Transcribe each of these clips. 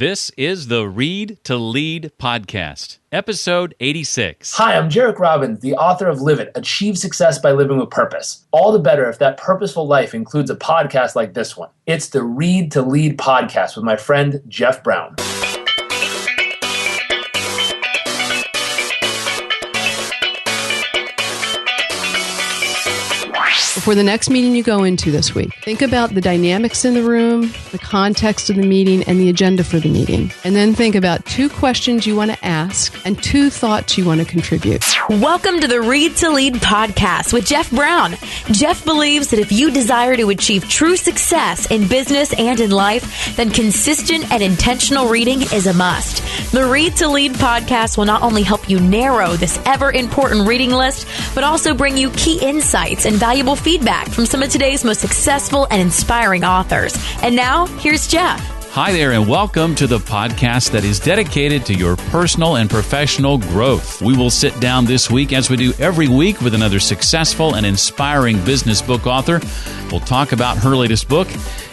This is the Read to Lead podcast, episode 86. Hi, I'm Jarek Robbins, the author of Live It, Achieve Success by Living with Purpose. All the better if that purposeful life includes a podcast like this one. It's the Read to Lead podcast with my friend, Jeff Brown. For the next meeting you go into this week, think about the dynamics in the room, the context of the meeting, and the agenda for the meeting. And then think about 2 questions you want to ask and 2 thoughts you want to contribute. Welcome to the Read to Lead podcast with Jeff Brown. Jeff believes that if you desire to achieve true success in business and in life, then consistent and intentional reading is a must. The Read to Lead podcast will not only help you narrow this ever-important reading list, but also bring you key insights and valuable feedback from some of today's most successful and inspiring authors. And now, here's Jeff. Hi there, and welcome to the podcast that is dedicated to your personal and professional growth. We will sit down this week, as we do every week, with another successful and inspiring business book author. We'll talk about her latest book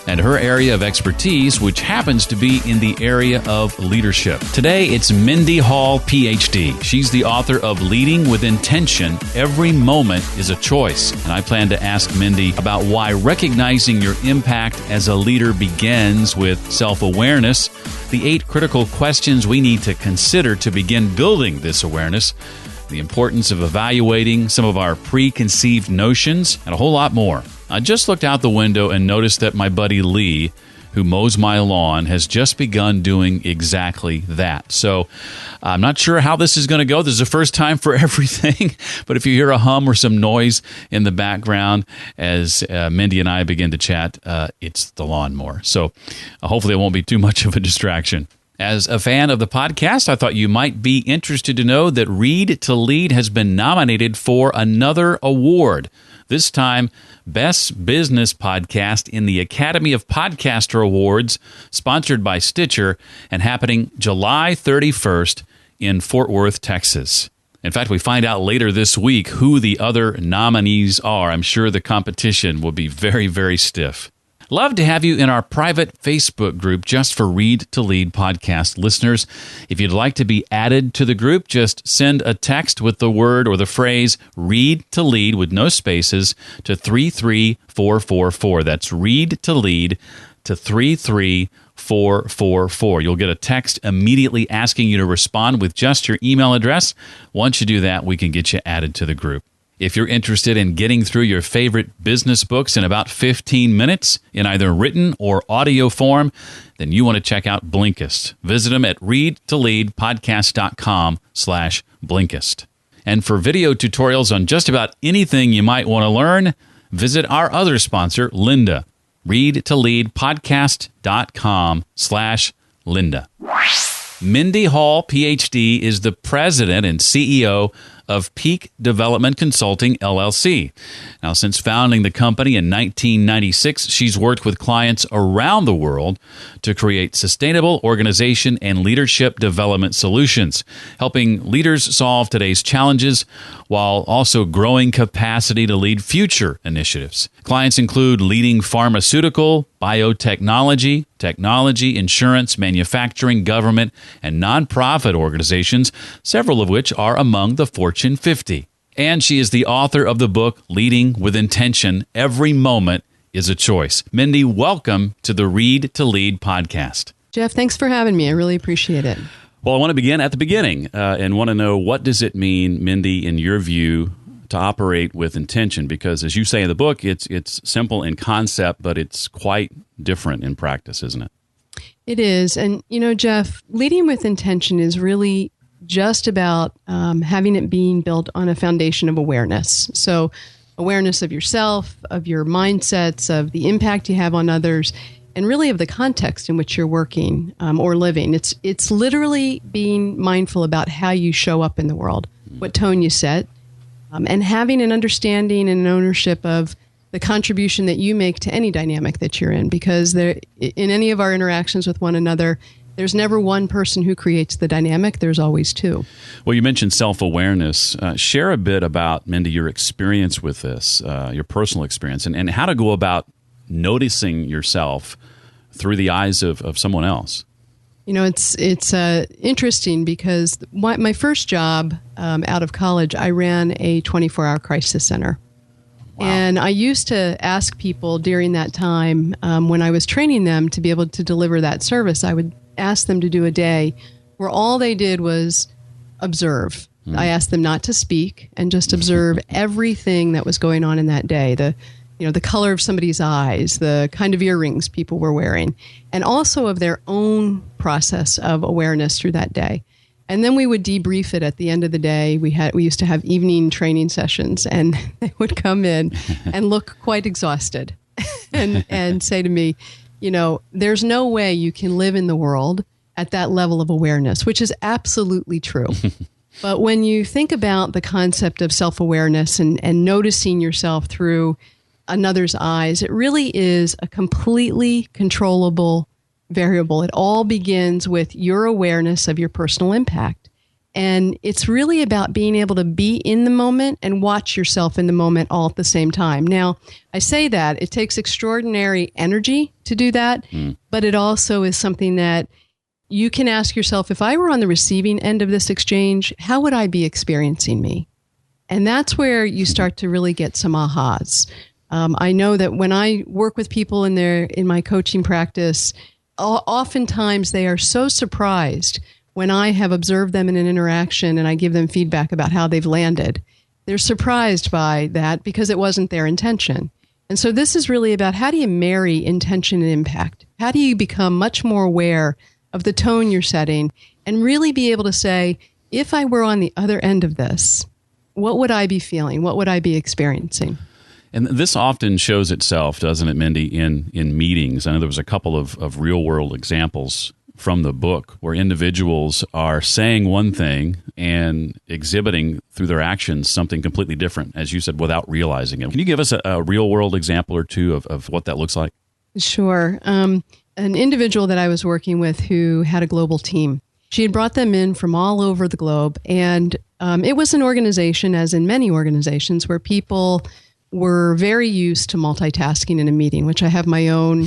and her area of expertise, which happens to be in the area of leadership. Today, it's Mindy Hall, PhD. She's the author of Leading with Intention, Every Moment is a Choice. And I plan to ask Mindy about why recognizing your impact as a leader begins with self-awareness, the 8 critical questions we need to consider to begin building this awareness, the importance of evaluating some of our preconceived notions, and a whole lot more. I just looked out the window and noticed that my buddy Lee, who mows my lawn, has just begun doing exactly that. So I'm not sure how this is going to go. This is the first time for everything. But if you hear a hum or some noise in the background as Mindy and I begin to chat, it's the lawnmower. So hopefully it won't be too much of a distraction. As a fan of the podcast, I thought you might be interested to know that Read to Lead has been nominated for another award. This time, Best Business Podcast in the Academy of Podcaster Awards, sponsored by Stitcher, and happening July 31st in Fort Worth, Texas. In fact, we find out later this week who the other nominees are. I'm sure the competition will be very, very stiff. Love to have you in our private Facebook group just for Read to Lead podcast listeners. If you'd like to be added to the group, just send a text with the word or the phrase Read to Lead with no spaces to 33444. That's Read to Lead to 33444. You'll get a text immediately asking you to respond with just your email address. Once you do that, we can get you added to the group. If you're interested in getting through your favorite business books in about 15 minutes in either written or audio form, then you want to check out Blinkist. Visit them at readtoleadpodcast.com/Blinkist. And for video tutorials on just about anything you might want to learn, visit our other sponsor, Lynda. readtoleadpodcast.com/Lynda. Mindy Hall, PhD, is the president and CEO of Peak Development Consulting, LLC. Now, since founding the company in 1996, she's worked with clients around the world to create sustainable organization and leadership development solutions, helping leaders solve today's challenges while also growing capacity to lead future initiatives. Clients include leading pharmaceutical, biotechnology, technology, insurance, manufacturing, government, and nonprofit organizations, several of which are among the Fortune 50. And she is the author of the book, Leading with Intention, Every Moment is a Choice. Mindy, welcome to the Read to Lead podcast. Jeff, thanks for having me. I really appreciate it. Well, I want to begin at the beginning and want to know, what does it mean, Mindy, in your view, to operate with intention? Because as you say in the book, it's simple in concept, but it's quite different in practice, isn't it? It is. And, Jeff, leading with intention is really just about having it being built on a foundation of awareness. So awareness of yourself, of your mindsets, of the impact you have on others, and really of the context in which you're working or living. It's literally being mindful about how you show up in the world, what tone you set, and having an understanding and an ownership of the contribution that you make to any dynamic that you're in. Because in any of our interactions with one another, there's never one person who creates the dynamic. There's always 2. Well, you mentioned self-awareness. Share a bit about, Mindy, your experience with this, your personal experience, and how to go about noticing yourself through the eyes of someone else. It's interesting because my first job out of college, I ran a 24-hour crisis center. Wow. And I used to ask people during that time when I was training them to be able to deliver that service, I would ask them to do a day where all they did was observe. I asked them not to speak and just observe everything that was going on in that day. The color of somebody's eyes, the kind of earrings people were wearing, and also of their own process of awareness through that day. And then we would debrief it at the end of the day. We used to have evening training sessions, and they would come in and look quite exhausted and say to me, there's no way you can live in the world at that level of awareness, which is absolutely true. But when you think about the concept of self-awareness and noticing yourself through another's eyes, it really is a completely controllable variable. It all begins with your awareness of your personal impact. And it's really about being able to be in the moment and watch yourself in the moment all at the same time. Now, I say that it takes extraordinary energy to do that, but it also is something that you can ask yourself, if I were on the receiving end of this exchange, how would I be experiencing me? And that's where you start to really get some ahas. I know that when I work with people in my coaching practice, oftentimes they are so surprised when I have observed them in an interaction and I give them feedback about how they've landed. They're surprised by that because it wasn't their intention. And so this is really about, how do you marry intention and impact? How do you become much more aware of the tone you're setting and really be able to say, if I were on the other end of this, what would I be feeling? What would I be experiencing? And this often shows itself, doesn't it, Mindy, in meetings? I know there was a couple of real-world examples from the book where individuals are saying one thing and exhibiting through their actions something completely different, as you said, without realizing it. Can you give us a real-world example or two of what that looks like? Sure. An individual that I was working with who had a global team, she had brought them in from all over the globe, and it was an organization, as in many organizations, where people were very used to multitasking in a meeting, which I have my own,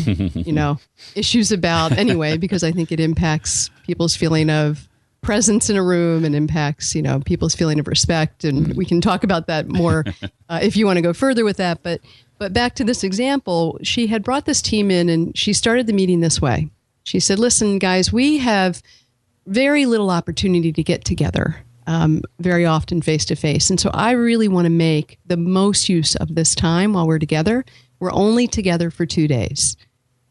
issues about anyway, because I think it impacts people's feeling of presence in a room and impacts, people's feeling of respect. And we can talk about that more if you want to go further with that. But back to this example, she had brought this team in and she started the meeting this way. She said, listen, guys, we have very little opportunity to get together. Very often face-to-face. And so I really want to make the most use of this time while we're together. We're only together for 2 days.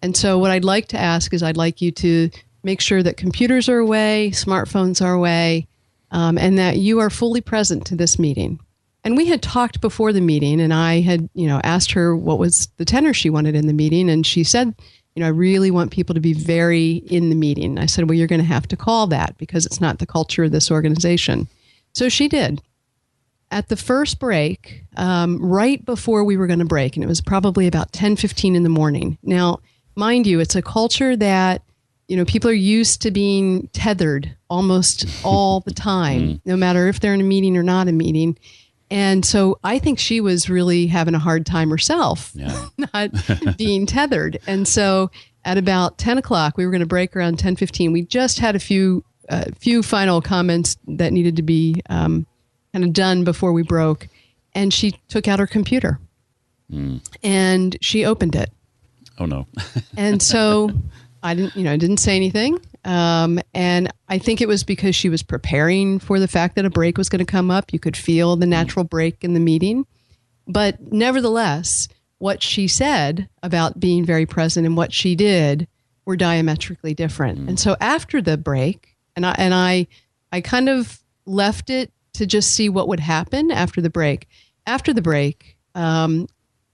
And so what I'd like to ask is I'd like you to make sure that computers are away, smartphones are away, and that you are fully present to this meeting. And we had talked before the meeting, and I had, asked her what was the tenor she wanted in the meeting. And she said, I really want people to be very in the meeting. I said, well, you're going to have to call that because it's not the culture of this organization. So she did. At the first break, right before we were going to break, and it was probably about 10:15 in the morning. Now, mind you, it's a culture that, people are used to being tethered almost all the time, no matter if they're in a meeting or not a meeting. And so I think she was really having a hard time herself, not being tethered. And so at about 10 o'clock, we were going to break around 10:15. We just had a few final comments that needed to be kind of done before we broke. And she took out her computer and she opened it. Oh, no. And so I didn't say anything. And I think it was because she was preparing for the fact that a break was going to come up. You could feel the natural break in the meeting. But nevertheless, what she said about being very present and what she did were diametrically different. And so after the break, and I kind of left it to just see what would happen after the break. After the break,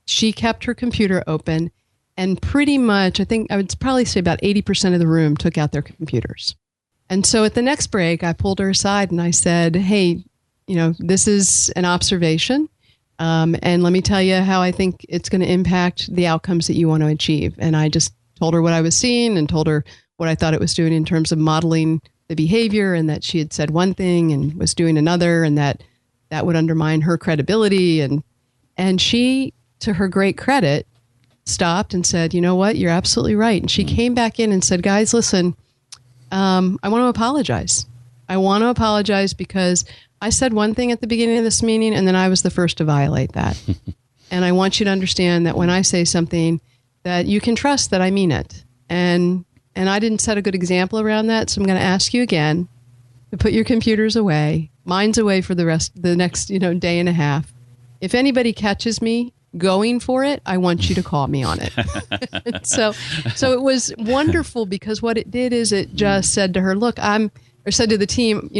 she kept her computer open. And pretty much, I think I would probably say about 80% of the room took out their computers. And so at the next break, I pulled her aside and I said, hey, this is an observation. And let me tell you how I think it's going to impact the outcomes that you want to achieve. And I just told her what I was seeing and told her what I thought it was doing in terms of modeling the behavior, and that she had said one thing and was doing another, and that would undermine her credibility. And she, to her great credit, stopped and said, you know what, you're absolutely right. And she came back in and said, guys, listen, I want to apologize. I want to apologize because I said one thing at the beginning of this meeting, and then I was the first to violate that. And I want you to understand that when I say something, that you can trust that I mean it. And I didn't set a good example around that, so I'm going to ask you again to put your computers away. Mine's away for the next day and a half. If anybody catches me going for it, I want you to call me on it. So it was wonderful because what it did is it just said to her, look, said to the team,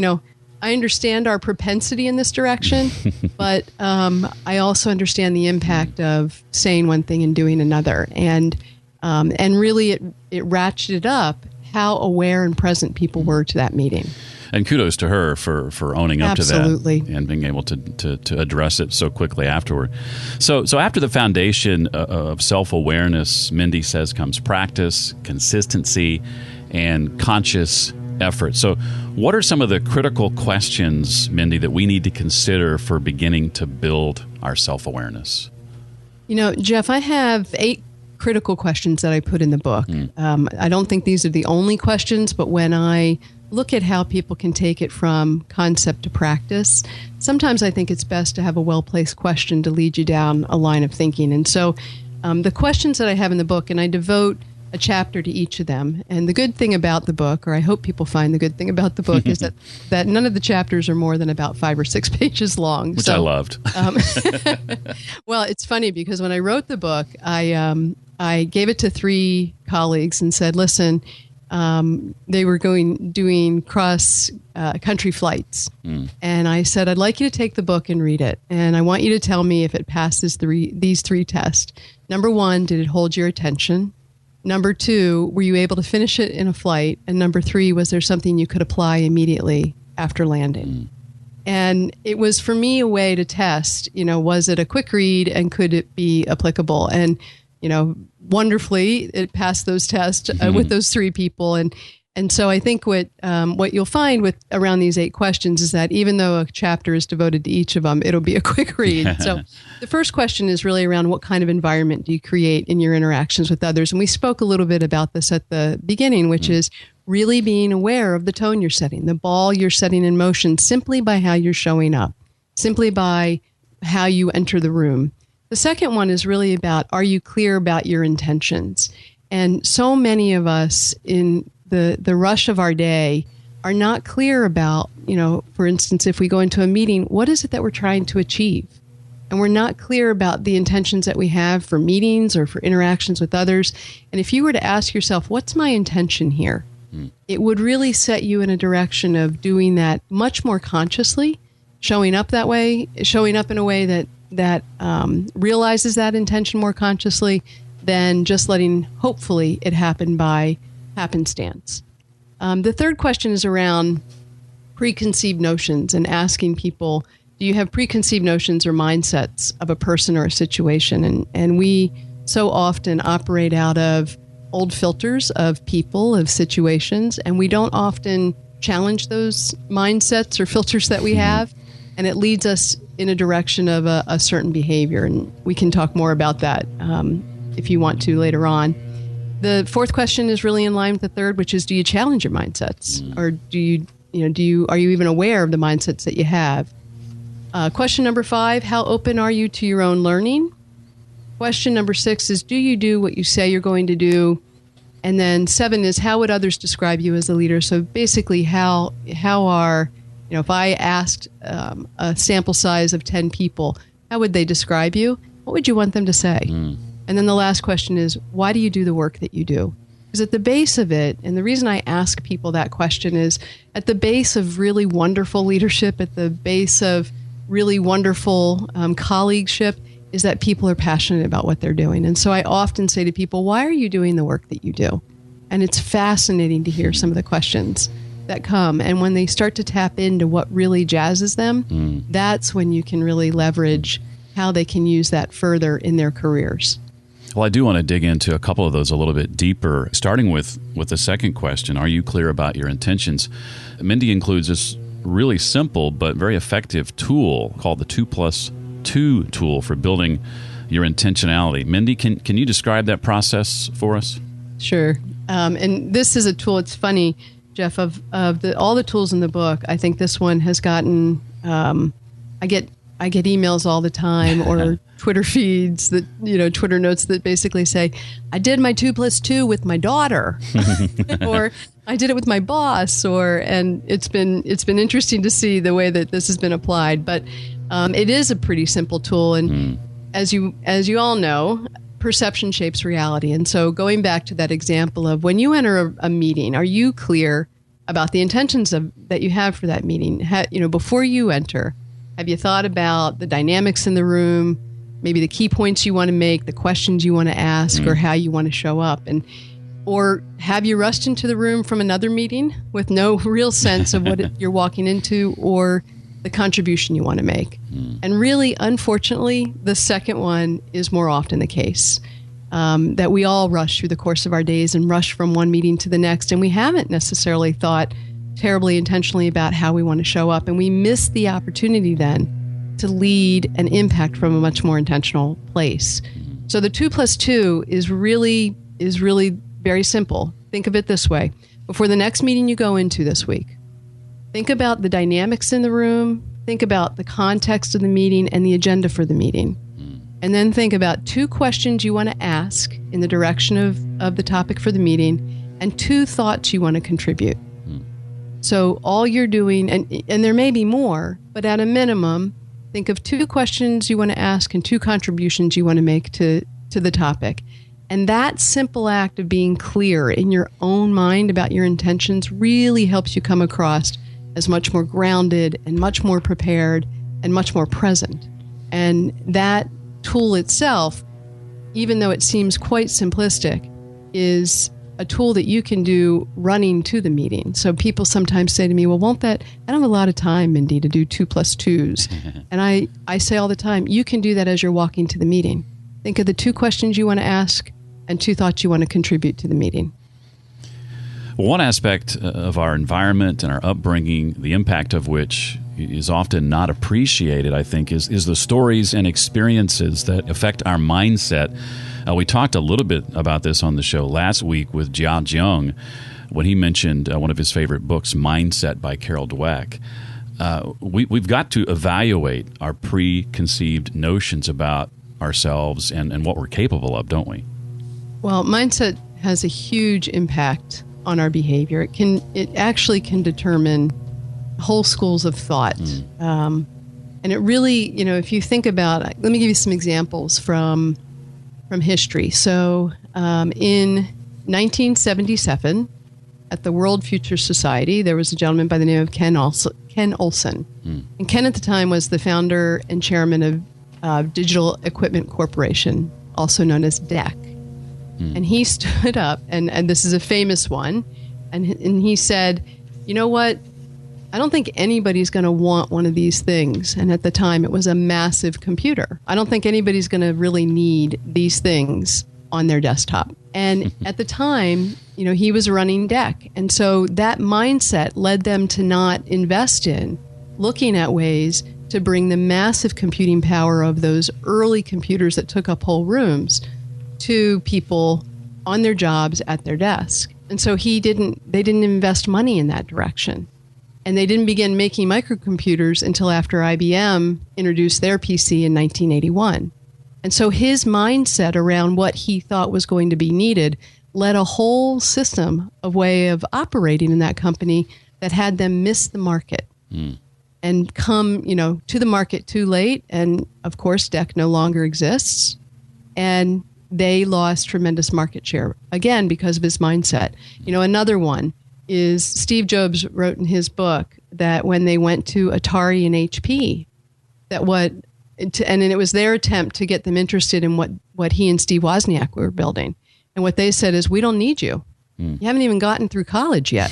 I understand our propensity in this direction, but I also understand the impact of saying one thing and doing another. And really it ratcheted up how aware and present people were to that meeting. And kudos to her for owning up Absolutely. to that and being able to address it so quickly afterward. So after the foundation of self-awareness, Mindy says, comes practice, consistency, and conscious effort. So what are some of the critical questions, Mindy, that we need to consider for beginning to build our self-awareness? Jeff, I have 8 critical questions that I put in the book. I don't think these are the only questions, but when I look at how people can take it from concept to practice, sometimes I think it's best to have a well-placed question to lead you down a line of thinking. And so the questions that I have in the book, and I devote a chapter to each of them. And the good thing about the book, or I hope people find the good thing about the book, is that none of the chapters are more than about 5 or 6 pages long. Which I loved. Well, it's funny because when I wrote the book, I gave it to 3 colleagues and said, listen, they were doing cross country flights. And I said, I'd like you to take the book and read it. And I want you to tell me if it passes these 3 tests. Number 1, did it hold your attention? Number 2, were you able to finish it in a flight? And number 3, was there something you could apply immediately after landing? And it was, for me, a way to test, was it a quick read and could it be applicable? And, wonderfully, it passed those tests with those 3 people. And so I think what you'll find with around these 8 questions is that even though a chapter is devoted to each of them, it'll be a quick read. So the first question is really around what kind of environment do you create in your interactions with others? And we spoke a little bit about this at the beginning, which is really being aware of the tone you're setting, the ball you're setting in motion simply by how you're showing up, simply by how you enter the room. The second one is really about, are you clear about your intentions? And so many of us in the rush of our day are not clear about, for instance, if we go into a meeting, what is it that we're trying to achieve? And we're not clear about the intentions that we have for meetings or for interactions with others. And if you were to ask yourself, what's my intention here? It would really set you in a direction of doing that much more consciously, showing up that way, showing up in a way that realizes that intention more consciously than just letting, hopefully, it happen by happenstance. The third question is around preconceived notions and asking people, do you have preconceived notions or mindsets of a person or a situation? And we so often operate out of old filters of people, of situations, and we don't often challenge those mindsets or filters that we have, and it leads us in a direction of a certain behavior. And we can talk more about that if you want to later on. The fourth question is really in line with the third, which is, do you challenge your mindsets? Or are you even aware of the mindsets that you have? Question number 5, how open are you to your own learning? Question number 6 is, do you do what you say you're going to do? And then 7 is, how would others describe you as a leader? So basically, how are, if I asked a sample size of 10 people, how would they describe you? What would you want them to say? And then the last question is, why do you do the work that you do? Because at the base of it, and the reason I ask people that question is, at the base of really wonderful leadership, at the base of really wonderful colleagueship, is that people are passionate about what they're doing. And so I often say to people, why are you doing the work that you do? And it's fascinating to hear some of the questions that come. And when they start to tap into what really jazzes them, that's when you can really leverage how they can use that further in their careers. Well, I do want to dig into a couple of those a little bit deeper, starting with the second question. Are you clear about your intentions? Mindy includes this really simple but very effective tool called the 2+2 tool for building your intentionality. Mindy, can you describe that process for us? Sure. And this is a tool. It's funny. Jeff, of all the tools in the book, I think this one has gotten. I get emails all the time, or Twitter feeds that Twitter notes that basically say, "I did my 2+2 with my daughter," or "I did it with my boss," and it's been interesting to see the way that this has been applied. But it is a pretty simple tool, and as you all know, perception shapes reality. And so, going back to that example of when you enter a meeting, are you clear about the intentions that you have for that meeting? Before you enter, have you thought about the dynamics in the room, maybe the key points you want to make, the questions you want to ask, or how you want to show up? Or have you rushed into the room from another meeting with no real sense of what you're walking into or the contribution you want to make? And really, unfortunately, the second one is more often the case, that we all rush through the course of our days and rush from one meeting to the next, and we haven't necessarily thought terribly intentionally about how we want to show up, and we miss the opportunity then to lead and impact from a much more intentional place. So the 2+2 is really very simple. Think of it this way. Before the next meeting you go into this week, think about the dynamics in the room, think about the context of the meeting and the agenda for the meeting. And then think about 2 questions you want to ask in the direction of the topic for the meeting, and 2 thoughts you want to contribute. So all you're doing, and there may be more, but at a minimum, think of 2 questions you want to ask and 2 contributions you want to make to the topic. And that simple act of being clear in your own mind about your intentions really helps you come across as much more grounded and much more prepared and much more present. And that tool itself, even though it seems quite simplistic, is a tool that you can do running to the meeting. So people sometimes say to me, well, I don't have a lot of time, Mindy, to do 2+2s. And I say all the time, you can do that as you're walking to the meeting. Think of the 2 questions you want to ask and 2 thoughts you want to contribute to the meeting. Well, one aspect of our environment and our upbringing, the impact of which is often not appreciated, I think, is the stories and experiences that affect our mindset. We talked a little bit about this on the show last week with Jia Jiang when he mentioned one of his favorite books, Mindset by Carol Dweck. We've got to evaluate our preconceived notions about ourselves and what we're capable of, don't we? Well, mindset has a huge impact on our behavior. It actually can determine whole schools of thought. And it really, if you think about, let me give you some examples from history. So in 1977, at the World Future Society, there was a gentleman by the name of Ken Olson. And Ken at the time was the founder and chairman of Digital Equipment Corporation, also known as DEC. And he stood up, and this is a famous one, and he said, you know what? I don't think anybody's going to want one of these things. And at the time, it was a massive computer. I don't think anybody's going to really need these things on their desktop. And at the time, he was running DEC. And so that mindset led them to not invest in looking at ways to bring the massive computing power of those early computers that took up whole rooms to people on their jobs at their desk. And so they didn't invest money in that direction. And they didn't begin making microcomputers until after IBM introduced their PC in 1981. And so his mindset around what he thought was going to be needed led a whole system of way of operating in that company that had them miss the market and come, to the market too late. And of course, DEC no longer exists. And they lost tremendous market share, again, because of his mindset. Another one is Steve Jobs wrote in his book that when they went to Atari and HP, and it was their attempt to get them interested in what he and Steve Wozniak were building. And what they said is, we don't need you. You haven't even gotten through college yet.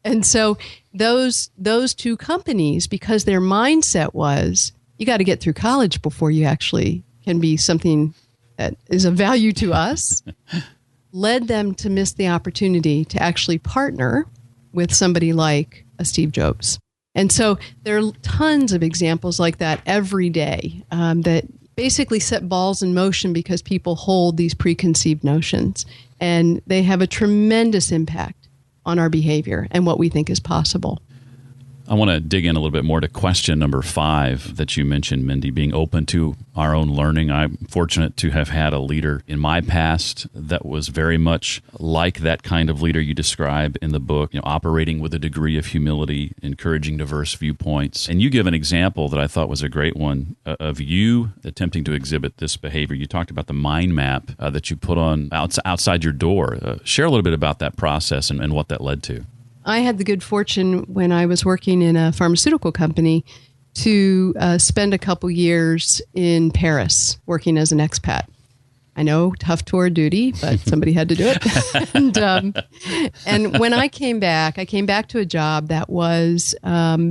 And so those 2 companies, because their mindset was, you got to get through college before you actually can be something that is of value to us, led them to miss the opportunity to actually partner with somebody like a Steve Jobs. And so there are tons of examples like that every day that basically set balls in motion because people hold these preconceived notions, and they have a tremendous impact on our behavior and what we think is possible. I want to dig in a little bit more to question number 5 that you mentioned, Mindy, being open to our own learning. I'm fortunate to have had a leader in my past that was very much like that kind of leader you describe in the book, operating with a degree of humility, encouraging diverse viewpoints. And you give an example that I thought was a great one of you attempting to exhibit this behavior. You talked about the mind map that you put on outside your door. Share a little bit about that process and what that led to. I had the good fortune when I was working in a pharmaceutical company to spend a couple years in Paris working as an expat. I know, tough tour duty, but somebody had to do it. And when I came back to a job that was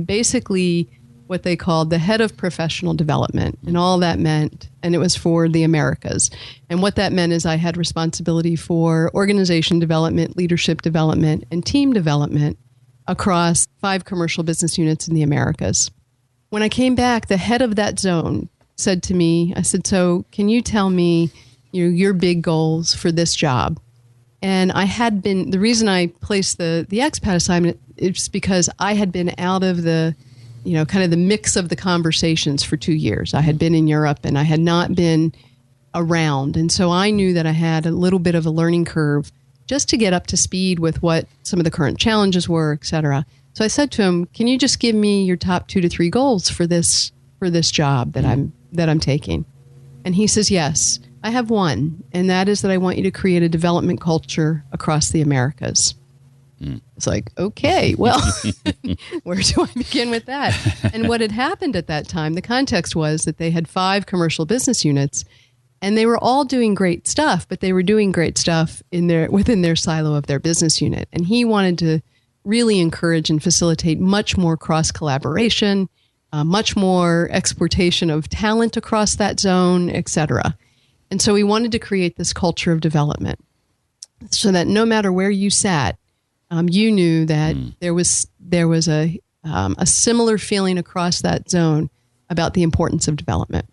basically what they called the head of professional development. And all that meant, and it was for the Americas. And what that meant is I had responsibility for organization development, leadership development, and team development across 5 commercial business units in the Americas. When I came back, the head of that zone said to me, I said, so can you tell me your big goals for this job? And the reason I placed the expat assignment is because I had been out of the kind of the mix of the conversations for 2 years. I had been in Europe and I had not been around. And so I knew that I had a little bit of a learning curve just to get up to speed with what some of the current challenges were, et cetera. So I said to him, can you just give me your top 2 to 3 goals for this job that I'm taking? And he says, yes, I have one. And that is that I want you to create a development culture across the Americas. It's like, okay, well, where do I begin with that? And what had happened at that time, the context was that they had 5 commercial business units and they were all doing great stuff, but they were doing great stuff within their silo of their business unit. And he wanted to really encourage and facilitate much more cross-collaboration, much more exportation of talent across that zone, et cetera. And so he wanted to create this culture of development so that no matter where you sat, you knew that there was a similar feeling across that zone about the importance of development.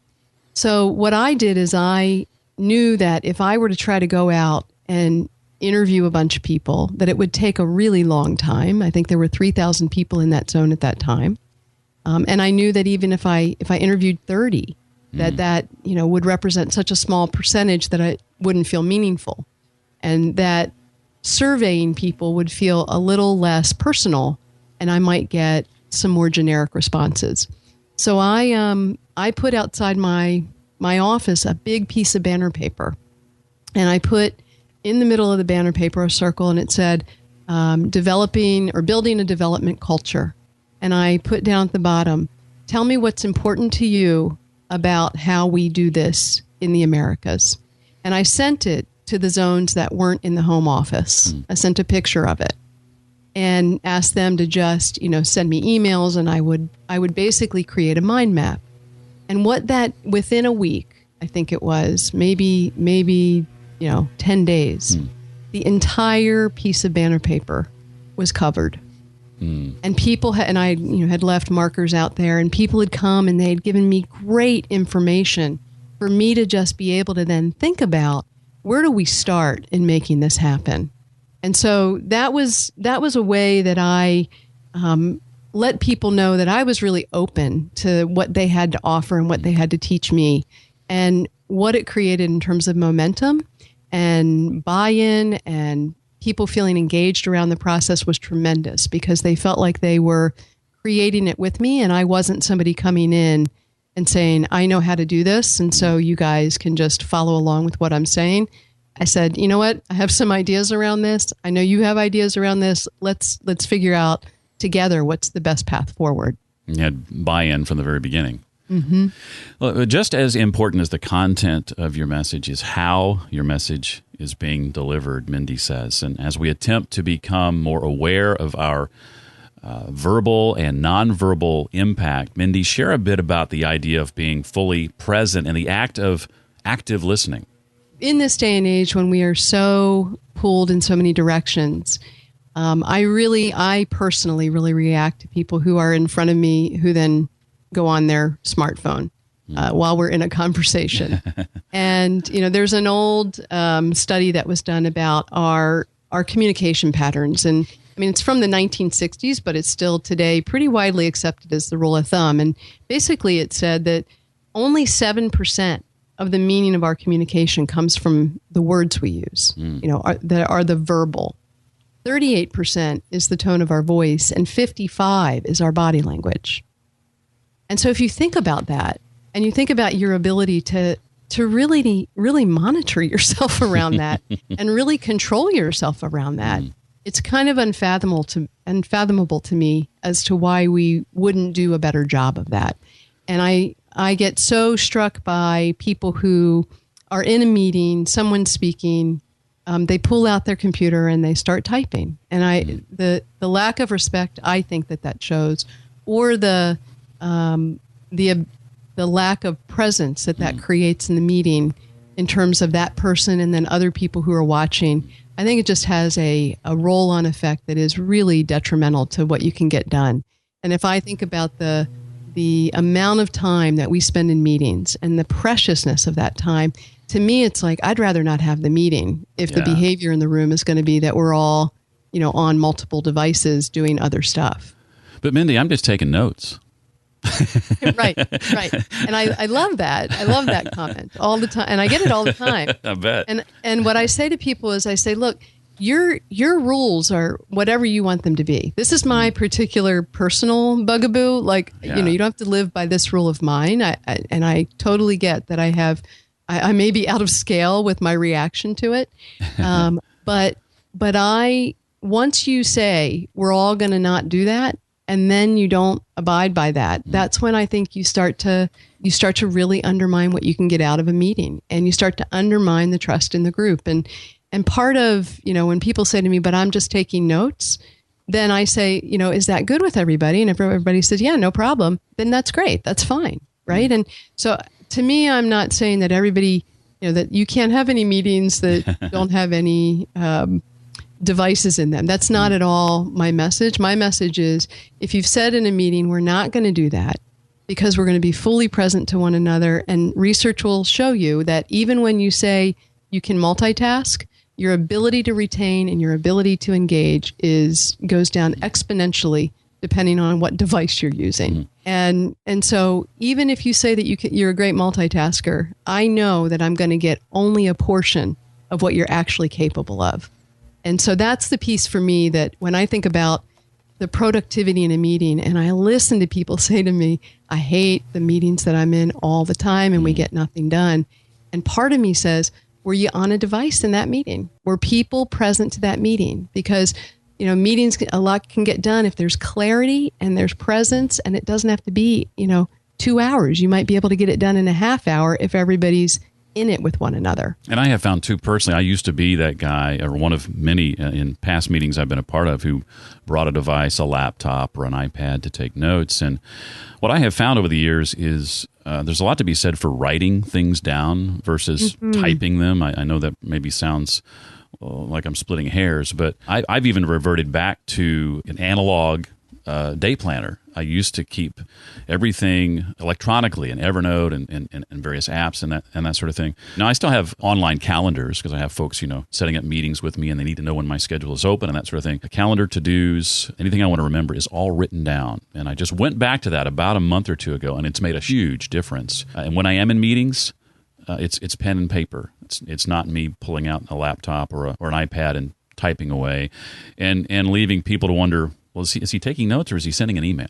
So what I did is I knew that if I were to try to go out and interview a bunch of people, that it would take a really long time. I think there were 3,000 people in that zone at that time. And I knew that even if I interviewed 30, that would represent such a small percentage that it wouldn't feel meaningful. And that surveying people would feel a little less personal and I might get some more generic responses. So I put outside my office a big piece of banner paper and I put in the middle of the banner paper a circle and it said developing or building a development culture. And I put down at the bottom, tell me what's important to you about how we do this in the Americas. And I sent it to the zones that weren't in the home office. I sent a picture of it and asked them to just, send me emails and I would basically create a mind map. And within a week, I think it was maybe 10 days, the entire piece of banner paper was covered. And people I had left markers out there and people had come and they had given me great information for me to just be able to then think about, where do we start in making this happen? And so that was a way that I let people know that I was really open to what they had to offer and what they had to teach me. And what it created in terms of momentum and buy-in and people feeling engaged around the process was tremendous because they felt like they were creating it with me and I wasn't somebody coming in and saying, I know how to do this, and so you guys can just follow along with what I'm saying. I said, you know what? I have some ideas around this. I know you have ideas around this. Let's figure out together what's the best path forward. You had buy-in from the very beginning. Mm-hmm. Well, just as important as the content of your message is how your message is being delivered, Mindy says. And as we attempt to become more aware of our verbal and nonverbal impact, Mindy, share a bit about the idea of being fully present and the act of active listening. In this day and age when we are so pulled in so many directions, I personally really react to people who are in front of me who then go on their smartphone while we're in a conversation. And, there's an old study that was done about our communication patterns. And mean, it's from the 1960s, but it's still today pretty widely accepted as the rule of thumb. And basically it said that only 7% of the meaning of our communication comes from the words we use, that are the verbal. 38% is the tone of our voice, and 55% is our body language. And so if you think about that, and you think about your ability to really monitor yourself around that and really control yourself around that, it's kind of unfathomable to me as to why we wouldn't do a better job of that. And I get so struck by people who are in a meeting, someone's speaking, they pull out their computer and they start typing. And the lack of respect, I think that shows, or the lack of presence that creates in the meeting in terms of that person and then other people who are watching. I think it just has a roll-on effect that is really detrimental to what you can get done. And if I think about the amount of time that we spend in meetings and the preciousness of that time, to me, it's like, I'd rather not have the meeting if the behavior in the room is going to be that we're all, on multiple devices doing other stuff. But Mindy, I'm just taking notes. Right. And I love that. I love that comment all the time. And I get it all the time. I bet. And what I say to people is I say, look, your rules are whatever you want them to be. This is my particular personal bugaboo. Like, you don't have to live by this rule of mine. And I totally get that I may be out of scale with my reaction to it. But once you say we're all going to not do that, and then you don't abide by that, that's when I think you start to really undermine what you can get out of a meeting, and you start to undermine the trust in the group. And part of, when people say to me, but I'm just taking notes, then I say, is that good with everybody? And if everybody says, yeah, no problem, then that's great. That's fine. Right. And so to me, I'm not saying that everybody, that you can't have any meetings that don't have any devices in them. That's not at all my message. My message is, if you've said in a meeting, we're not going to do that because we're going to be fully present to one another, and research will show you that even when you say you can multitask, your ability to retain and your ability to engage goes down exponentially depending on what device you're using. And so even if you say that you're a great multitasker, I know that I'm going to get only a portion of what you're actually capable of. And so that's the piece for me that when I think about the productivity in a meeting, and I listen to people say to me, I hate the meetings that I'm in all the time and we get nothing done. And part of me says, were you on a device in that meeting? Were people present to that meeting? Because, meetings, a lot can get done if there's clarity and there's presence, and it doesn't have to be, 2 hours. You might be able to get it done in a half hour if everybody's in it with one another. And I have found too, personally, I used to be that guy, or one of many in past meetings I've been a part of, who brought a device, a laptop or an iPad to take notes. And what I have found over the years is there's a lot to be said for writing things down versus typing them. I know that maybe sounds like I'm splitting hairs, but I've even reverted back to an analog day planner. I used to keep everything electronically in Evernote and various apps and that sort of thing. Now, I still have online calendars because I have folks, setting up meetings with me, and they need to know when my schedule is open and that sort of thing. A calendar, to-dos, anything I want to remember is all written down. And I just went back to that about a month or two ago, and it's made a huge difference. And when I am in meetings, it's pen and paper. It's not me pulling out a laptop or an iPad and typing away and leaving people to wonder, well, is he taking notes or is he sending an email?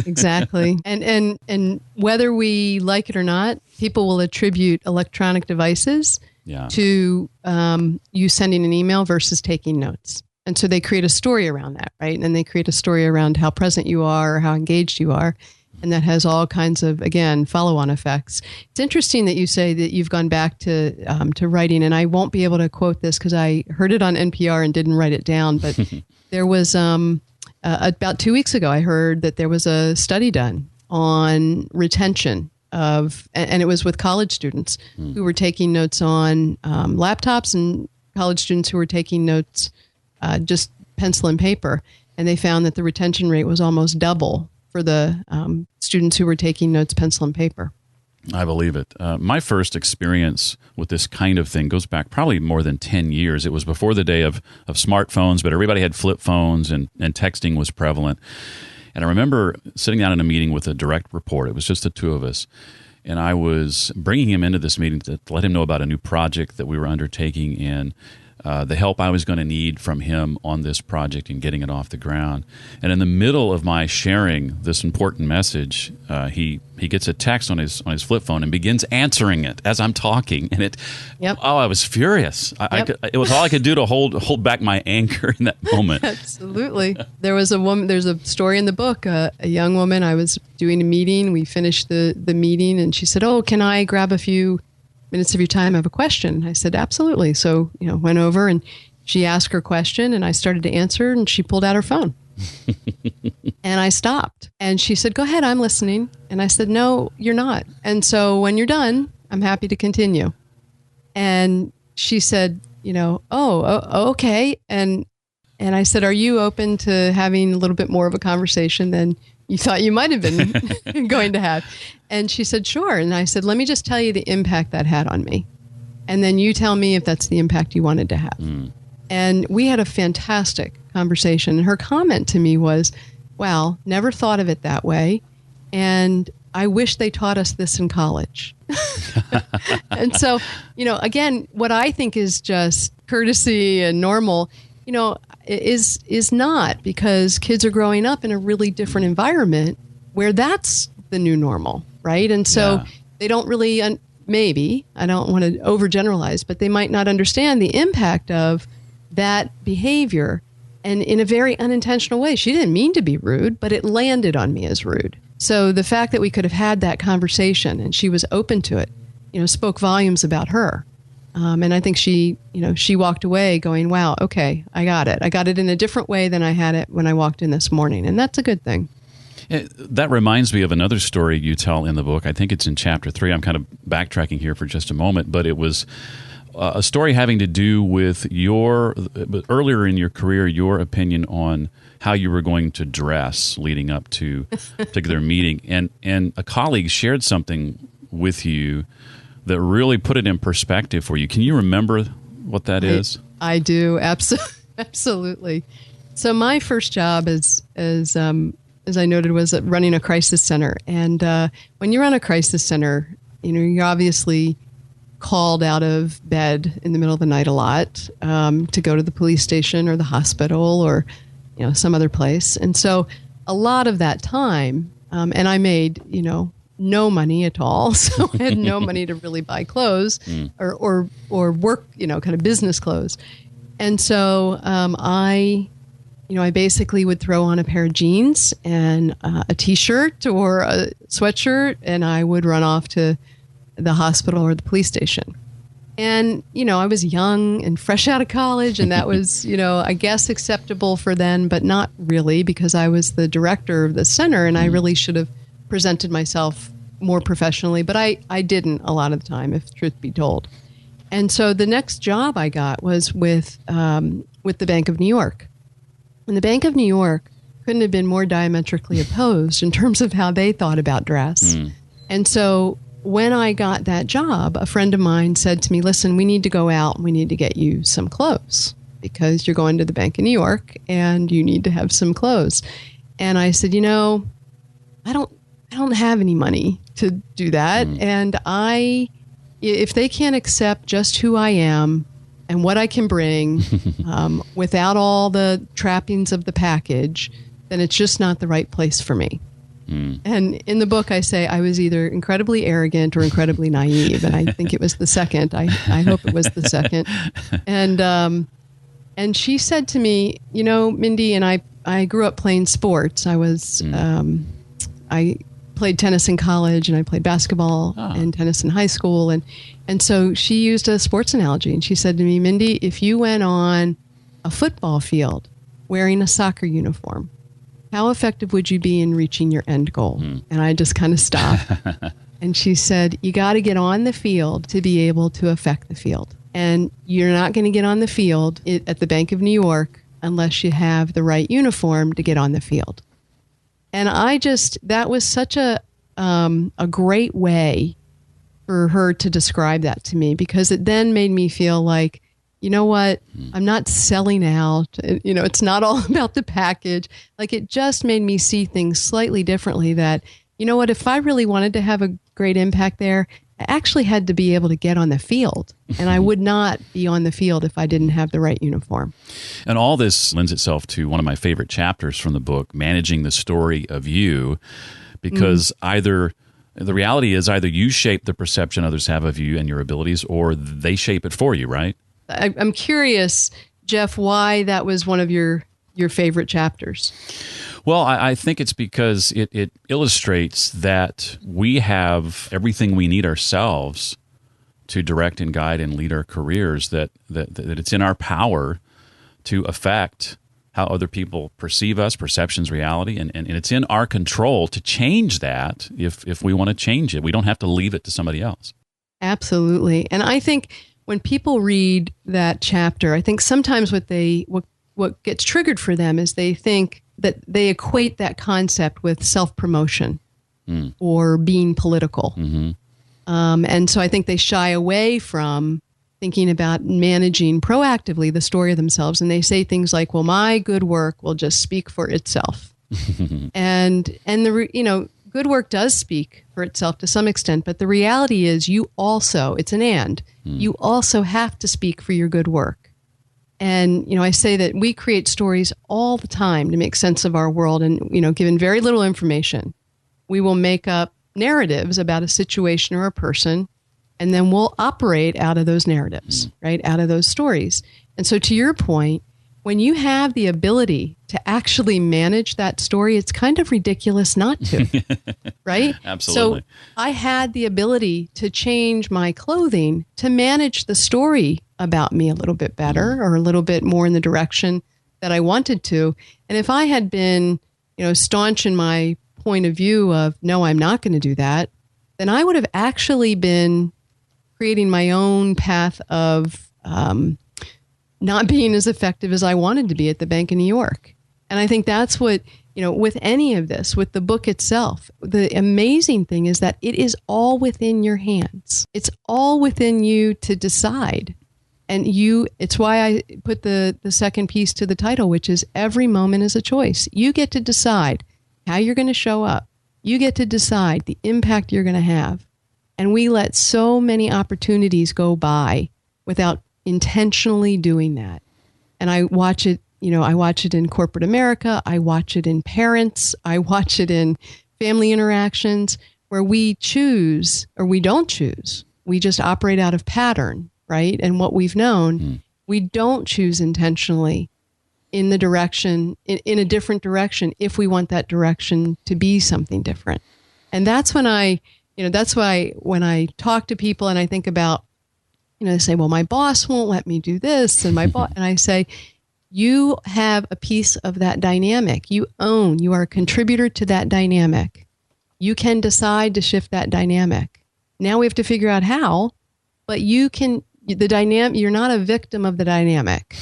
Exactly. And whether we like it or not, people will attribute electronic devices to you sending an email versus taking notes. And so they create a story around that, right? And they create a story around how present you are or how engaged you are. And that has all kinds of, again, follow-on effects. It's interesting that you say that you've gone back to writing, and I won't be able to quote this because I heard it on NPR and didn't write it down, but there was... about 2 weeks ago, I heard that there was a study done on retention and it was with college students who were taking notes on laptops, and college students who were taking notes just pencil and paper. And they found that the retention rate was almost double for the students who were taking notes pencil and paper. I believe it. My first experience with this kind of thing goes back probably more than 10 years. It was before the day of smartphones, but everybody had flip phones and texting was prevalent. And I remember sitting down in a meeting with a direct report. It was just the two of us. And I was bringing him into this meeting to let him know about a new project that we were undertaking and the help I was going to need from him on this project and getting it off the ground. And in the middle of my sharing this important message, he gets a text on his flip phone and begins answering it as I'm talking. And I was furious. It was all I could do to hold back my anger in that moment. Absolutely. There's a story in the book, a young woman, I was doing a meeting. We finished the meeting and she said, "Oh, can I grab a few minutes of your time? I have a question." I said, "Absolutely." So, went over and she asked her question and I started to answer and she pulled out her phone. And I stopped and she said, "Go ahead, I'm listening." And I said, "No, you're not. And so when you're done, I'm happy to continue." And she said, "Oh, okay." And I said, "Are you open to having a little bit more of a conversation than you thought you might have been going to have?" And she said, "Sure." And I said, "Let me just tell you the impact that had on me. And then you tell me if that's the impact you wanted to have." And we had a fantastic conversation. And her comment to me was, "Wow, never thought of it that way. And I wish they taught us this in college." And so, again, what I think is just courtesy and normal, is not, because kids are growing up in a really different environment where that's the new normal, right? And so they don't really, maybe, I don't want to overgeneralize, but they might not understand the impact of that behavior, and in a very unintentional way. She didn't mean to be rude, but it landed on me as rude. So the fact that we could have had that conversation and she was open to it, spoke volumes about her. And I think she walked away going, "Wow, okay, I got it. I got it in a different way than I had it when I walked in this morning." And that's a good thing. That reminds me of another story you tell in the book. I think it's in chapter 3. I'm kind of backtracking here for just a moment, but it was a story having to do with earlier in your career, your opinion on how you were going to dress leading up to a particular meeting. And a colleague shared something with you that really put it in perspective for you. Can you remember what that is? I do. Absolutely. So my first job as I noted, was running a crisis center. And when you run a crisis center, you're obviously called out of bed in the middle of the night a lot to go to the police station or the hospital or some other place. And so a lot of that time, and I made no money at all, so I had no money to really buy clothes or work kind of business clothes. And so I basically would throw on a pair of jeans and a T-shirt or a sweatshirt, and I would run off to the hospital or the police station. And, I was young and fresh out of college, and that was, I guess acceptable for then, but not really, because I was the director of the center and I really should have presented myself more professionally, but I didn't a lot of the time, if truth be told. And so the next job I got was with the Bank of New York. And the Bank of New York couldn't have been more diametrically opposed in terms of how they thought about dress. And so when I got that job, a friend of mine said to me, "Listen, we need to go out and we need to get you some clothes because you're going to the Bank of New York and you need to have some clothes." And I said, I don't have any money to do that. And if they can't accept just who I am and what I can bring without all the trappings of the package, then it's just not the right place for me. And in the book, I say I was either incredibly arrogant or incredibly naive. And I think it was the second. I hope it was the second. And she said to me, Mindy, and I grew up playing sports. I played tennis in college and I played basketball and tennis in high school. And so she used a sports analogy. And she said to me, "Mindy, if you went on a football field wearing a soccer uniform, how effective would you be in reaching your end goal?" And I just kind of stopped. And she said, "You got to get on the field to be able to affect the field. And you're not going to get on the field at the Bank of New York unless you have the right uniform to get on the field." And that was such a great way for her to describe that to me, because it then made me feel like, you know what, I'm not selling out. You know, it's not all about the package. Like, it just made me see things slightly differently, that, you know what, if I really wanted to have a great impact there, I actually had to be able to get on the field, and I would not be on the field if I didn't have the right uniform. And all this lends itself to one of my favorite chapters from the book, Managing the Story of You, because either the reality is either you shape the perception others have of you and your abilities, or they shape it for you, right? I'm curious, Jeff, why that was one of your favorite chapters. Well, I think it's because it illustrates that we have everything we need ourselves to direct and guide and lead our careers, that it's in our power to affect how other people perceive us, perceptions, reality, and it's in our control to change that if we want to change it. We don't have to leave it to somebody else. Absolutely. And I think when people read that chapter, I think sometimes what gets triggered for them is they think that they equate that concept with self-promotion or being political. And so I think they shy away from thinking about managing proactively the story of themselves. And they say things like, well, my good work will just speak for itself. and good work does speak for itself to some extent, but the reality is you also, it's an and, you also have to speak for your good work. And, I say that we create stories all the time to make sense of our world. And, given very little information, we will make up narratives about a situation or a person, and then we'll operate out of those narratives, right? Out of those stories. And so to your point, when you have the ability to actually manage that story, it's kind of ridiculous not to, right? Absolutely. So I had the ability to change my clothing to manage the story about me a little bit better, or a little bit more in the direction that I wanted to. And if I had been, staunch in my point of view of, no, I'm not going to do that, then I would have actually been creating my own path of not being as effective as I wanted to be at the Bank of New York. And I think that's what, with any of this, with the book itself, the amazing thing is that it is all within your hands. It's all within you to decide. And it's why I put the second piece to the title, which is every moment is a choice. You get to decide how you're going to show up. You get to decide the impact you're going to have. And we let so many opportunities go by without intentionally doing that. And I watch it, I watch it in corporate America. I watch it in parents. I watch it in family interactions where we choose or we don't choose. We just operate out of pattern, right? And what we've known, we don't choose intentionally in the direction, in a different direction, if we want that direction to be something different. And that's when that's why when I talk to people and I think about, they say, well, my boss won't let me do this, and and I say, you have a piece of that dynamic. You are a contributor to that dynamic. You can decide to shift that dynamic. Now we have to figure out how, but you're not a victim of the dynamic.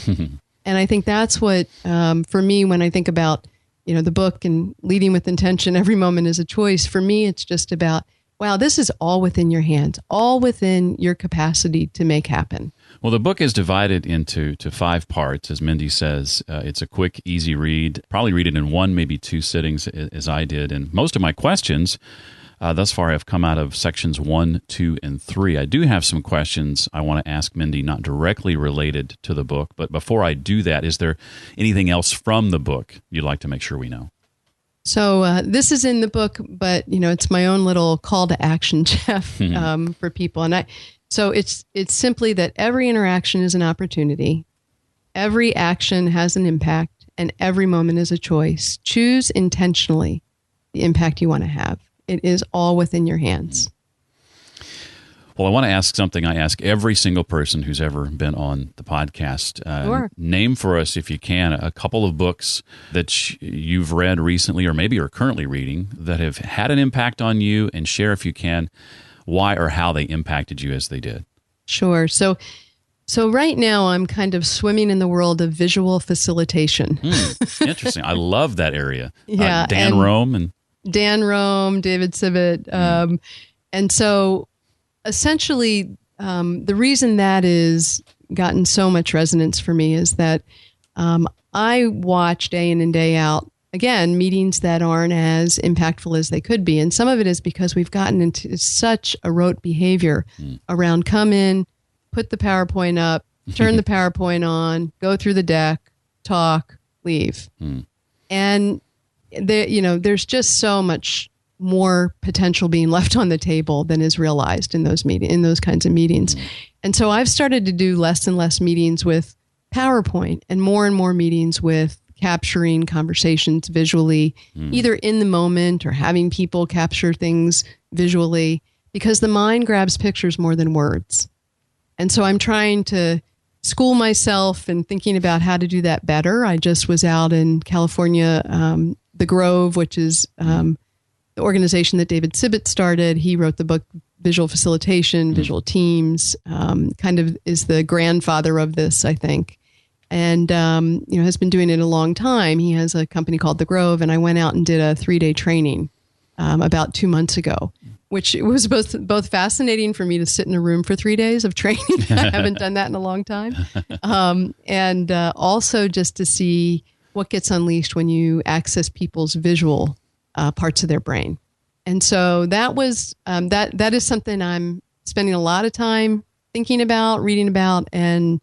And I think that's what, for me, when I think about, the book and leading with intention, every moment is a choice. For me, it's just about, wow, this is all within your hands, all within your capacity to make happen. Well, the book is divided into 5 parts. As Mindy says, it's a quick, easy read. Probably read it in 1, maybe 2 sittings, as I did. And most of my questions thus far have come out of sections 1, 2, and 3. I do have some questions I want to ask Mindy, not directly related to the book. But before I do that, is there anything else from the book you'd like to make sure we know? So this is in the book, but it's my own little call to action, Jeff, for people. And so it's simply that every interaction is an opportunity, every action has an impact, and every moment is a choice. Choose intentionally the impact you want to have. It is all within your hands. Well, I want to ask something I ask every single person who's ever been on the podcast. Sure. Name for us, if you can, a couple of books that you've read recently or maybe are currently reading that have had an impact on you, and share, if you can, why or how they impacted you as they did. Sure. So right now I'm kind of swimming in the world of visual facilitation. Interesting. I love that area. Yeah. Dan Rome, David Sivit. And so essentially, the reason that is gotten so much resonance for me is that I watch day in and day out, again, meetings that aren't as impactful as they could be. And some of it is because we've gotten into such a rote behavior around come in, put the PowerPoint up, turn the PowerPoint on, go through the deck, talk, leave. And there's just so much more potential being left on the table than is realized in those kinds of meetings. And so I've started to do less and less meetings with PowerPoint and more meetings with capturing conversations visually, either in the moment or having people capture things visually, because the mind grabs pictures more than words. And so I'm trying to school myself and thinking about how to do that better. I just was out in California, the Grove, which is the organization that David Sibbitt started. He wrote the book Visual Facilitation, Visual Teams, kind of is the grandfather of this, I think. And, has been doing it a long time. He has a company called The Grove, and I went out and did a 3-day training about 2 months ago, which it was both fascinating for me to sit in a room for 3 days of training. I haven't done that in a long time. And also just to see what gets unleashed when you access people's visual parts of their brain. And so that was that is something I'm spending a lot of time thinking about, reading about, and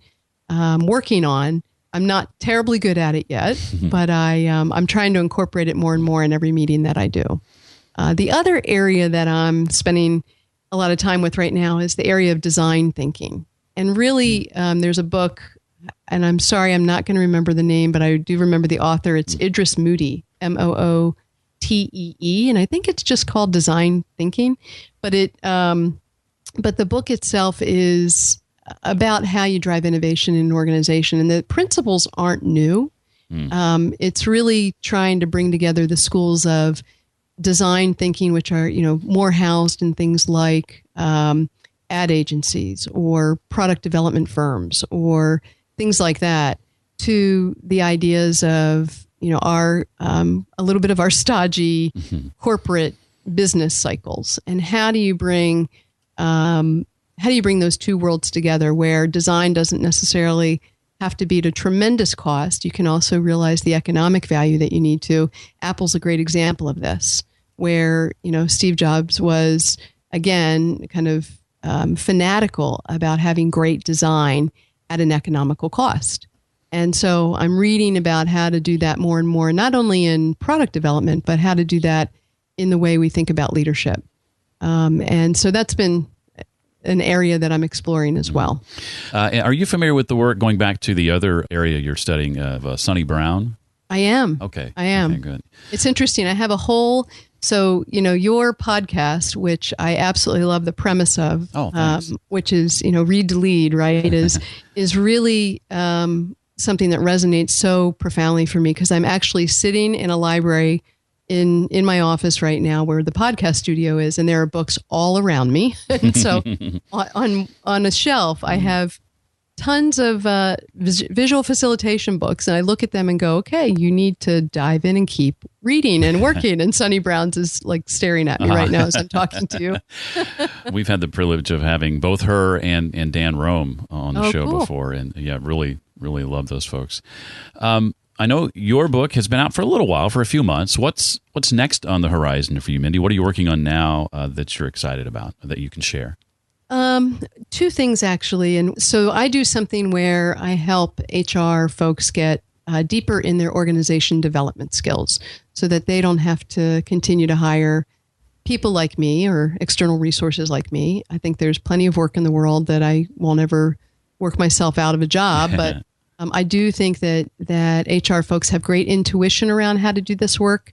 working on. I'm not terribly good at it yet, but I'm trying to incorporate it more and more in every meeting that I do. The other area that I'm spending a lot of time with right now is the area of design thinking. And really, there's a book, and I'm sorry, I'm not going to remember the name, but I do remember the author. It's Idris Moody, Mootee, and I think it's just called Design Thinking. But but the book itself is about how you drive innovation in an organization, and the principles aren't new. It's really trying to bring together the schools of design thinking, which are more housed in things like ad agencies or product development firms or things like that, to the ideas of our a little bit of our stodgy corporate business cycles, and how do you bring those two worlds together, where design doesn't necessarily have to be at a tremendous cost. You can also realize the economic value that you need to. Apple's a great example of this, where Steve Jobs was, again, kind of fanatical about having great design at an economical cost. And so I'm reading about how to do that more and more, not only in product development, but how to do that in the way we think about leadership. And so that's been an area that I'm exploring as well. Are you familiar with the work, going back to the other area you're studying, of Sonny Brown? I am. Okay. I am. Okay, good. It's interesting. I have a whole, your podcast, which I absolutely love the premise of, which is, read to lead, right, is really something that resonates so profoundly for me, because I'm actually sitting in a library in my office right now where the podcast studio is, and there are books all around me. And so on a shelf, I have tons of visual facilitation books, and I look at them and go, okay, you need to dive in and keep reading and working. And Sonny Brown's is like staring at me right now as I'm talking to you. We've had the privilege of having both her and Dan Rome on the show cool. before, and really love those folks. I know your book has been out for a little while, for a few months. What's next on the horizon for you, Mindy? What are you working on now that you're excited about, that you can share? Two things, actually. And so I do something where I help HR folks get deeper in their organization development skills, so that they don't have to continue to hire people like me or external resources like me. I think there's plenty of work in the world that I won't ever work myself out of a job, but I do think that HR folks have great intuition around how to do this work,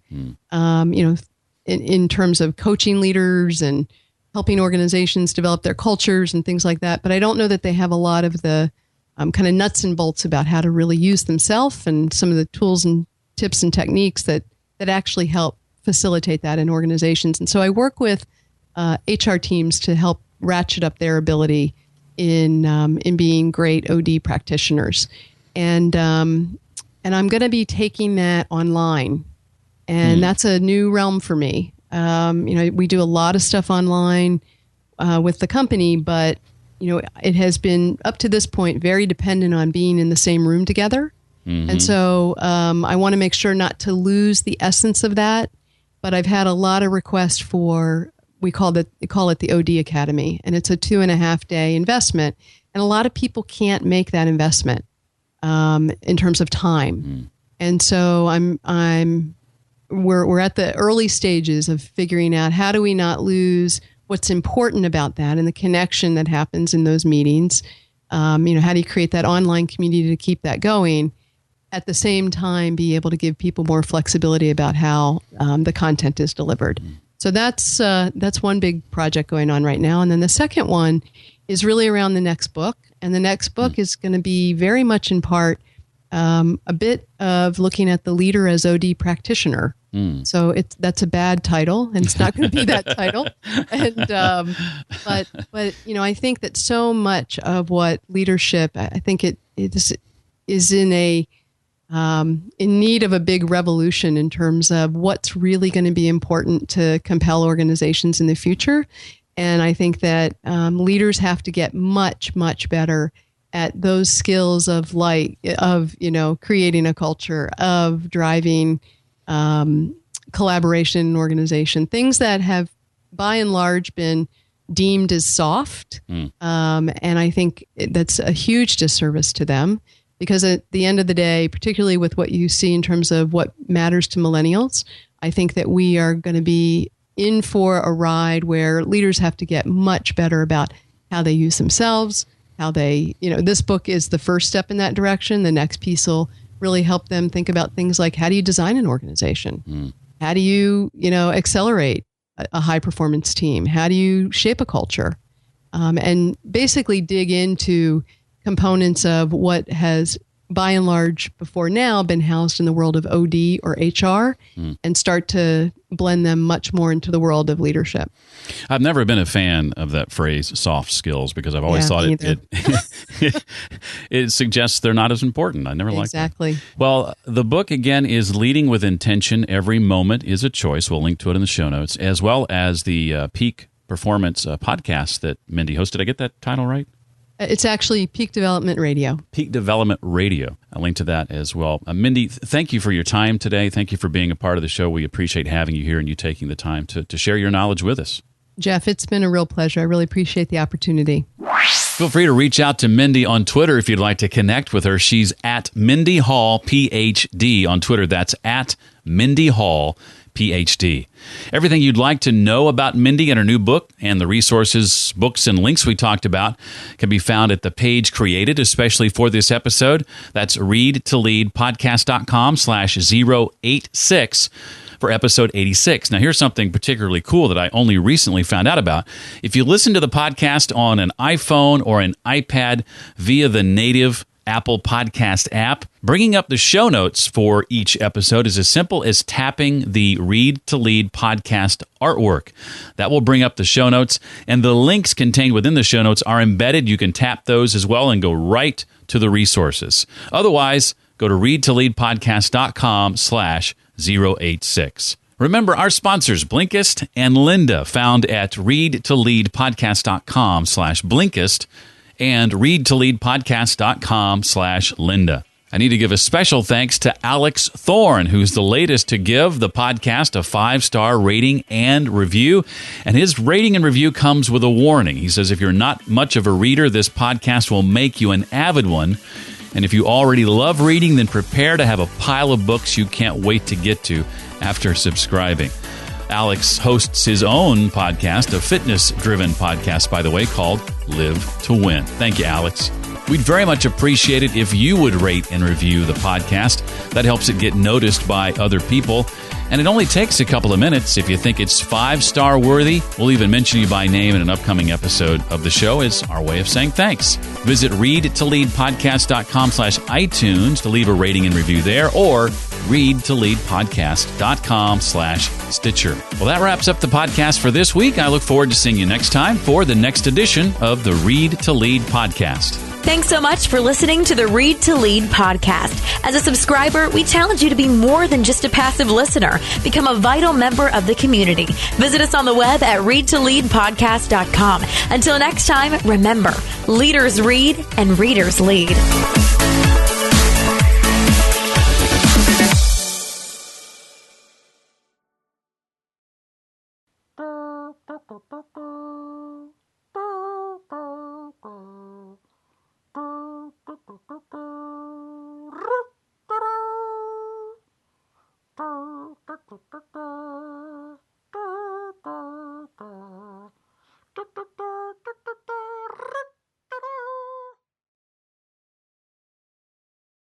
in terms of coaching leaders and helping organizations develop their cultures and things like that. But I don't know that they have a lot of the kind of nuts and bolts about how to really use themselves, and some of the tools and tips and techniques that actually help facilitate that in organizations. And so I work with HR teams to help ratchet up their ability in being great OD practitioners. And I'm going to be taking that online, and that's a new realm for me. We do a lot of stuff online. with the company, but it has been up to this point very dependent on being in the same room together. Mm-hmm. And so I want to make sure not to lose the essence of that. But I've had a lot of requests for, we call it the OD Academy, and it's a 2.5-day investment. And a lot of people can't make that investment in terms of time. Mm-hmm. And so we're at the early stages of figuring out how do we not lose what's important about that and the connection that happens in those meetings. How do you create that online community to keep that going? At the same time, be able to give people more flexibility about how the content is delivered. So that's one big project going on right now. And then the second one is really around the next book. And the next book is going to be very much in part a bit of looking at the leader as OD practitioner. So that's a bad title, and it's not going to be that title. And but I think that so much of what leadership, I think it is in need of a big revolution in terms of what's really going to be important to compel organizations in the future. And I think that leaders have to get much, much better at those skills of creating a culture, of driving collaboration in organization, things that have by and large been deemed as soft. And I think that's a huge disservice to them, because at the end of the day, particularly with what you see in terms of what matters to millennials, I think that we are going to be in for a ride where leaders have to get much better about how they use themselves, how they, this book is the first step in that direction. The next piece will really help them think about things like, how do you design an organization? How do you, accelerate a high performance team? How do you shape a culture? And basically dig into components of what has, by and large, before now been housed in the world of OD or HR, and start to blend them much more into the world of leadership. I've never been a fan of that phrase, soft skills, because I've always thought it suggests they're not as important. I never liked that. Exactly. Well, the book, again, is Leading with Intention. Every Moment is a Choice. We'll link to it in the show notes, as well as the Peak Performance podcast that Mindy hosted. Did I get that title right? It's actually Peak Development Radio. Peak Development Radio. I'll link to that as well. Mindy, thank you for your time today. Thank you for being a part of the show. We appreciate having you here and you taking the time to share your knowledge with us. Jeff, it's been a real pleasure. I really appreciate the opportunity. Feel free to reach out to Mindy on Twitter if you'd like to connect with her. She's at Mindy Hall, PhD on Twitter. That's at Mindy Hall, PhD. Everything you'd like to know about Mindy and her new book and the resources, books, and links we talked about can be found at the page created especially for this episode. That's readtoleadpodcast.com/086 for episode 86. Now, here's something particularly cool that I only recently found out about. If you listen to the podcast on an iPhone or an iPad via the native Apple Podcast app, bringing up the show notes for each episode is as simple as tapping the Read to Lead podcast artwork. That will bring up the show notes, and the links contained within the show notes are embedded. You can tap those as well and go right to the resources. Otherwise, go to readtoleadpodcast.com/086. Remember our sponsors, Blinkist and Lynda, found at readtoleadpodcast.com/Blinkist and readtoleadpodcast.com/Lynda. I need to give a special thanks to Alex Thorne, who's the latest to give the podcast a 5-star rating and review. And his rating and review comes with a warning. He says, if you're not much of a reader, this podcast will make you an avid one. And if you already love reading, then prepare to have a pile of books you can't wait to get to after subscribing. Alex hosts his own podcast, a fitness-driven podcast, by the way, called Live to Win. Thank you, Alex. We'd very much appreciate it if you would rate and review the podcast. That helps it get noticed by other people. And it only takes a couple of minutes. If you think it's 5-star worthy, we'll even mention you by name in an upcoming episode of the show as our way of saying thanks. Visit readtoleadpodcast.com/iTunes to leave a rating and review there, or readtoleadpodcast.com/Stitcher. Well, that wraps up the podcast for this week. I look forward to seeing you next time for the next edition of the Read to Lead podcast. Thanks so much for listening to the Read to Lead podcast. As a subscriber, we challenge you to be more than just a passive listener. Become a vital member of the community. Visit us on the web at readtoleadpodcast.com. Until next time, remember, leaders read and readers lead. Da da da